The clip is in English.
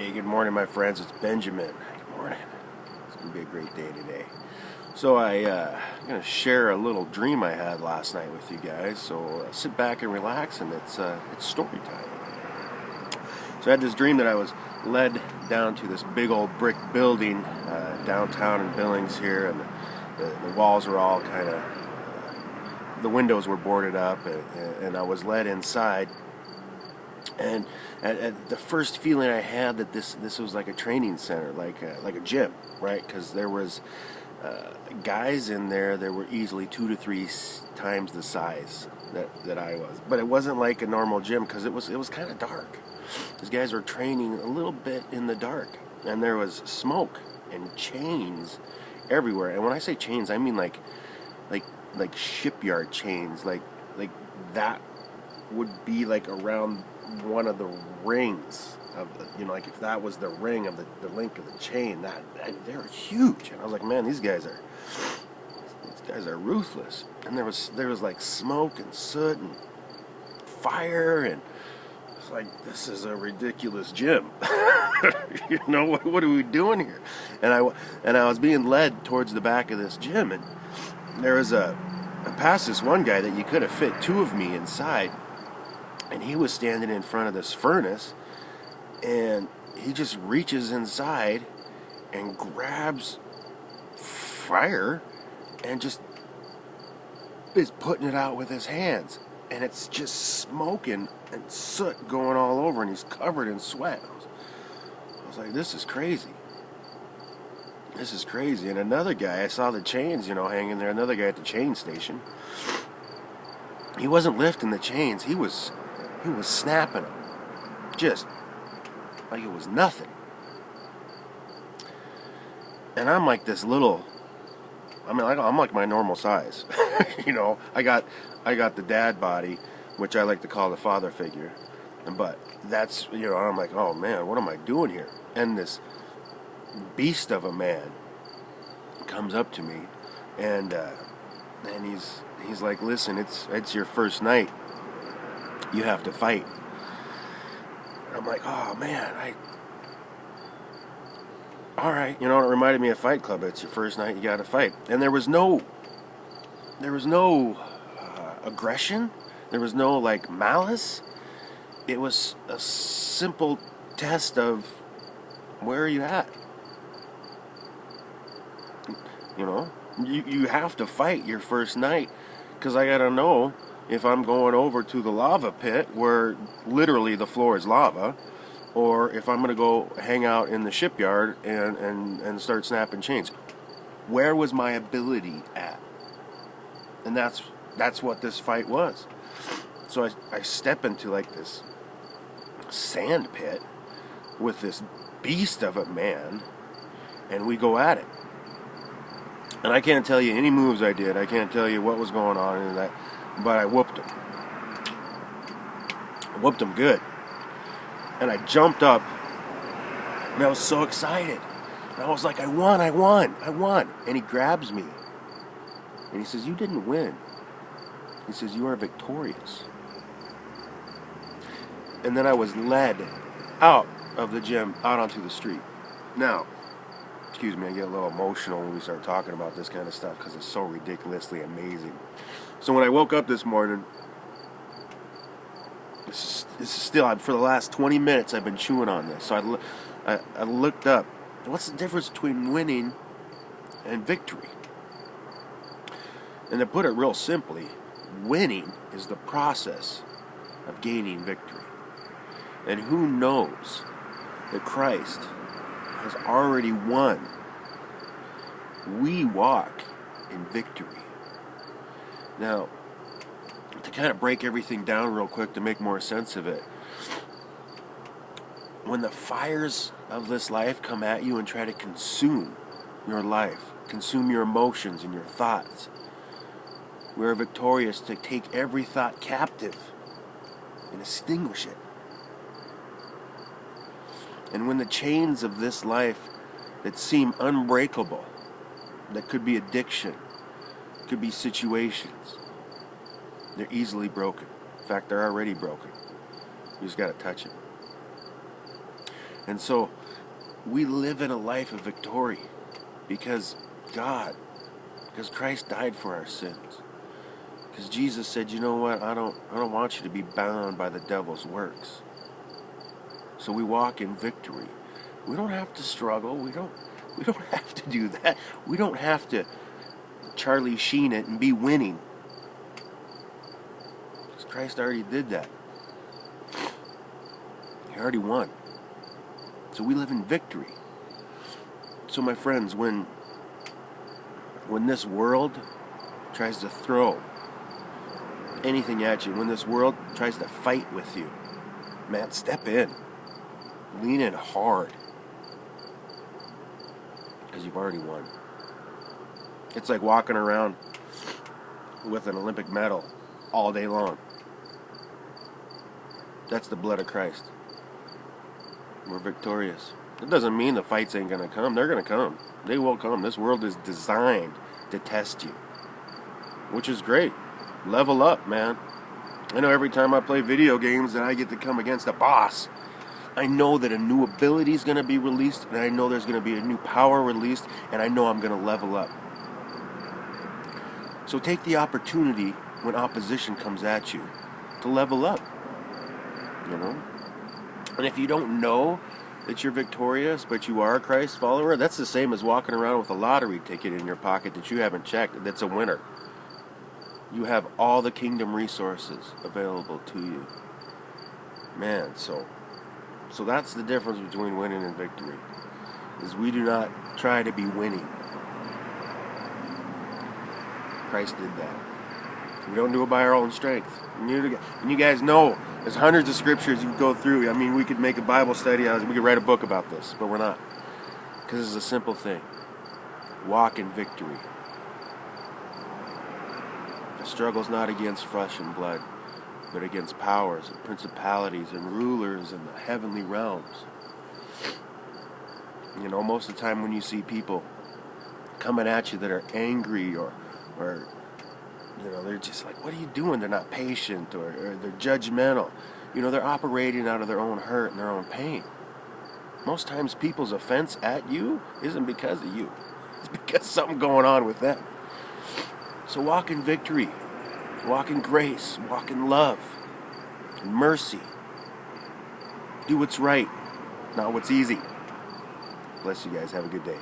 Hey, good morning, my friends. It's Benjamin. Good morning. It's going to be a great day today. So I'm going to share a little dream I had last night with you guys. So sit back and relax, and it's story time. So I had this dream that I was led down to this big old brick building downtown in Billings here, and the walls were all kind of, the windows were boarded up, and I was led inside. And at the first feeling I had that this was like a training center, like a gym, right? Because there was guys in there that were easily 2 to 3 times the size that I was. But it wasn't like a normal gym because it was kind of dark. These guys were training a little bit in the dark, and there was smoke and chains everywhere. And when I say chains, I mean like shipyard chains, like that would be like around one of the rings of like if that was the ring of the link of the chain, that they're huge. And I was like, man, these guys are ruthless. And there was like smoke and soot and fire, and it's like, this is a ridiculous gym. What are we doing here? And I was being led towards the back of this gym, and there was I passed this one guy that you could have fit 2 of me inside. And he was standing in front of this furnace, and he just reaches inside and grabs fire and just is putting it out with his hands. And it's just smoking and soot going all over, and he's covered in sweat. I was like, this is crazy. This is crazy. And another guy, I saw the chains, hanging there. Another guy at the chain station. He wasn't lifting the chains. He was snapping them, just like it was nothing. And I'm like this little, I'm like my normal size. I got the dad body, which I like to call the father figure. But that's, I'm like, oh man, what am I doing here? And this beast of a man comes up to me, and he's like, listen, it's your first night. You have to fight. And I'm like, oh man, all right, it reminded me of Fight Club. It's your first night, you got to fight. And there was no aggression. There was no like malice. It was a simple test of, where are you at? You have to fight your first night, because I gotta know if I'm going over to the lava pit where literally the floor is lava, or if I'm going to go hang out in the shipyard and start snapping chains. Where was my ability at? And that's what this fight was. So I step into like this sand pit with this beast of a man, and we go at it. And I can't tell you any moves I did. I can't tell you what was going on in that. But I whooped him. I whooped him good. And I jumped up, and I was so excited. And I was like, I won. And he grabs me. And he says, you didn't win. He says, you are victorious. And then I was led out of the gym, out onto the street. Now, excuse me, I get a little emotional when we start talking about this kind of stuff, because it's so ridiculously amazing. So when I woke up this morning, this is still, for the last 20 minutes I've been chewing on this. So I looked up, what's the difference between winning and victory? And to put it real simply, winning is the process of gaining victory. And who knows that Christ has already won? We walk in victory. Now, to kind of break everything down real quick to make more sense of it, when the fires of this life come at you and try to consume your life, consume your emotions and your thoughts, we're victorious to take every thought captive and extinguish it. And when the chains of this life that seem unbreakable, that could be addiction, could be situations, they're easily broken. In fact, they're already broken. You just got to touch it. And so we live in a life of victory because Christ died for our sins. Because Jesus said, you know what, I don't want you to be bound by the devil's works. So we walk in victory. We don't have to struggle. We don't have to do that. We don't have to Charlie Sheen it and be winning. Because Christ already did that. He already won. So we live in victory. So my friends, when this world tries to throw anything at you, when this world tries to fight with you, man, step in. Lean in hard. Because you've already won. It's like walking around with an Olympic medal all day long. That's the blood of Christ. We're victorious. It doesn't mean the fights ain't going to come. They're going to come. They will come. This world is designed to test you. Which is great. Level up, man. I know every time I play video games and I get to come against a boss, I know that a new ability is going to be released, and I know there's going to be a new power released, and I know I'm going to level up. So take the opportunity when opposition comes at you to level up. You know? And if you don't know that you're victorious, but you are a Christ follower, that's the same as walking around with a lottery ticket in your pocket that you haven't checked, that's a winner. You have all the kingdom resources available to you. Man, so that's the difference between winning and victory. Is we do not try to be winning. Christ did that. We don't do it by our own strength. And you guys know, there's hundreds of scriptures you can go through. I mean, we could make a Bible study. We could write a book about this, but we're not. Because it's a simple thing. Walk in victory. The struggle's not against flesh and blood, but against powers and principalities and rulers in the heavenly realms. You know, most of the time when you see people coming at you that are angry or you know, they're just like, what are you doing? They're not patient or they're judgmental. You know, they're operating out of their own hurt and their own pain. Most times people's offense at you isn't because of you. It's because something going on with them. So walk in victory. Walk in grace. Walk in love. In mercy. Do what's right, not what's easy. Bless you guys. Have a good day.